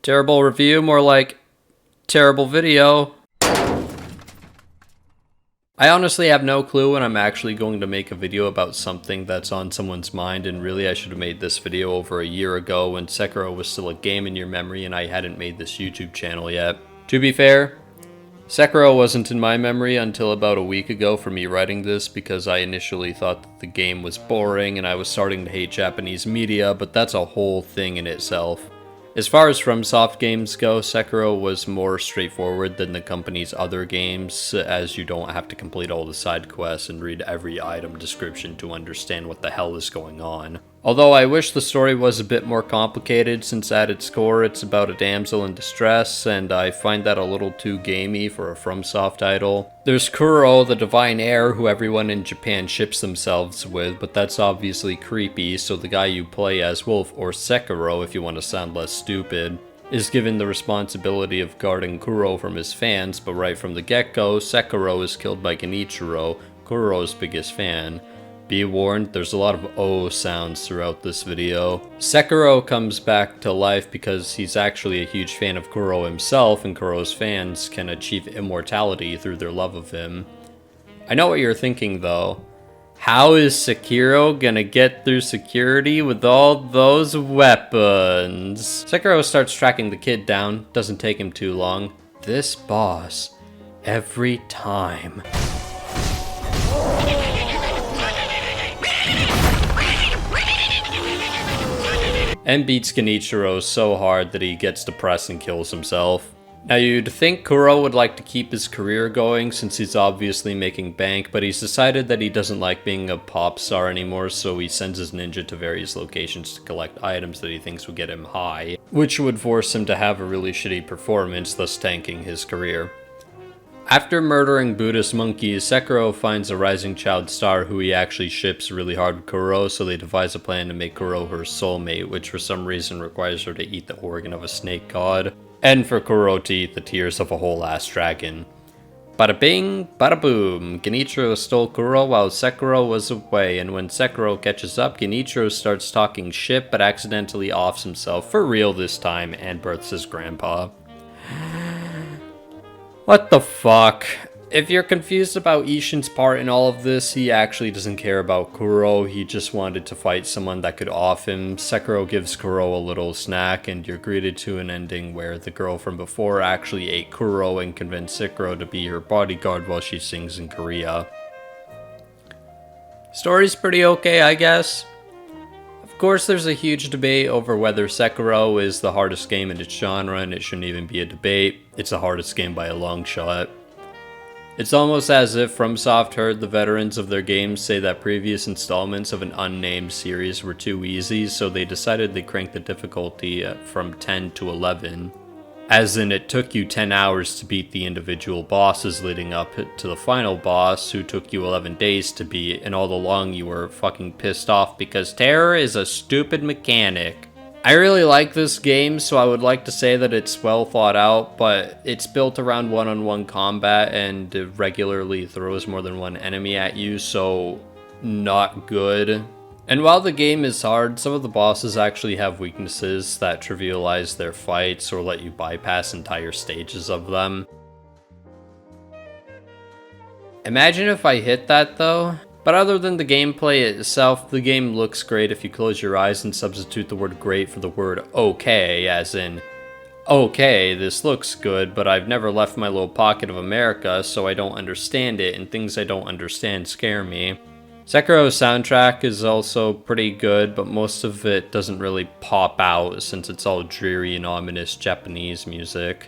Terrible review, more like terrible video. I honestly have no clue when I'm actually going to make a video about something that's on someone's mind, and really I should have made this video over a year ago when Sekiro was still a game in your memory and I hadn't made this YouTube channel yet. To be fair, Sekiro wasn't in my memory until about a week ago for me writing this, because I initially thought that the game was boring and I was starting to hate Japanese media, but that's a whole thing in itself. As far as FromSoft games go, Sekiro was more straightforward than the company's other games, as you don't have to complete all the side quests and read every item description to understand what the hell is going on. Although I wish the story was a bit more complicated, since at its core it's about a damsel in distress, and I find that a little too gamey for a FromSoft title. There's Kuro, the divine heir who everyone in Japan ships themselves with, but that's obviously creepy, so the guy you play as Wolf, or Sekiro if you want to sound less stupid, is given the responsibility of guarding Kuro from his fans, but right from the get-go, Sekiro is killed by Genichiro, Kuro's biggest fan. Be warned, there's a lot of O sounds throughout this video. Sekiro comes back to life because he's actually a huge fan of Kuro himself, and Kuro's fans can achieve immortality through their love of him. I know what you're thinking though. How is Sekiro gonna get through security with all those weapons? Sekiro starts tracking the kid down, doesn't take him too long. This boss, every time. And beats Genichiro so hard that he gets depressed and kills himself. Now you'd think Kuro would like to keep his career going since he's obviously making bank, but he's decided that he doesn't like being a pop star anymore, so he sends his ninja to various locations to collect items that he thinks will get him high, which would force him to have a really shitty performance, thus tanking his career. After murdering Buddhist monkeys, Sekiro finds a rising child star who he actually ships really hard with Kuro, so they devise a plan to make Kuro her soulmate, which for some reason requires her to eat the organ of a snake god, and for Kuro to eat the tears of a whole ass dragon. Bada bing, bada boom, Genichiro stole Kuro while Sekiro was away, and when Sekiro catches up, Genichiro starts talking shit but accidentally offs himself, for real this time, and births his grandpa. What the fuck? If you're confused about Ishin's part in all of this, he actually doesn't care about Kuro, he just wanted to fight someone that could off him. Sekiro gives Kuro a little snack, and you're greeted to an ending where the girl from before actually ate Kuro and convinced Sekiro to be her bodyguard while she sings in Korea. Story's pretty okay, I guess. Of course, there's a huge debate over whether Sekiro is the hardest game in its genre, and it shouldn't even be a debate. It's the hardest game by a long shot. It's almost as if FromSoft heard the veterans of their games say that previous installments of an unnamed series were too easy, so they decided they cranked the difficulty from 10 to 11. As in, it took you 10 hours to beat the individual bosses leading up to the final boss, who took you 11 days to beat, and all along you were fucking pissed off because terror is a stupid mechanic. I really like this game, so I would like to say that it's well thought out, but it's built around one-on-one combat and regularly throws more than one enemy at you, so not good. And while the game is hard, some of the bosses actually have weaknesses that trivialize their fights or let you bypass entire stages of them. Imagine if I hit that though. But other than the gameplay itself, the game looks great if you close your eyes and substitute the word great for the word okay, as in, okay, this looks good, but I've never left my little pocket of America, so I don't understand it, and things I don't understand scare me. Sekiro's soundtrack is also pretty good, but most of it doesn't really pop out since it's all dreary and ominous Japanese music.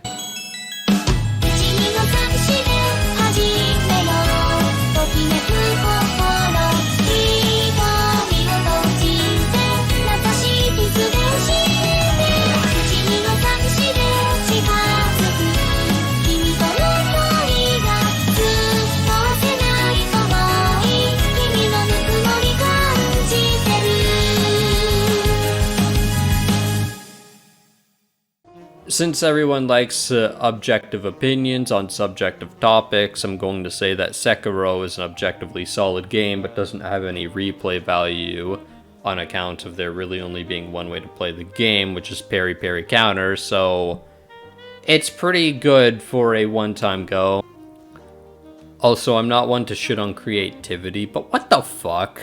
Since everyone likes objective opinions on subjective topics, I'm going to say that Sekiro is an objectively solid game but doesn't have any replay value. on account of there really only being one way to play the game, which is parry, parry, counter, so it's pretty good for a one-time go. Also, I'm not one to shit on creativity, but what the fuck?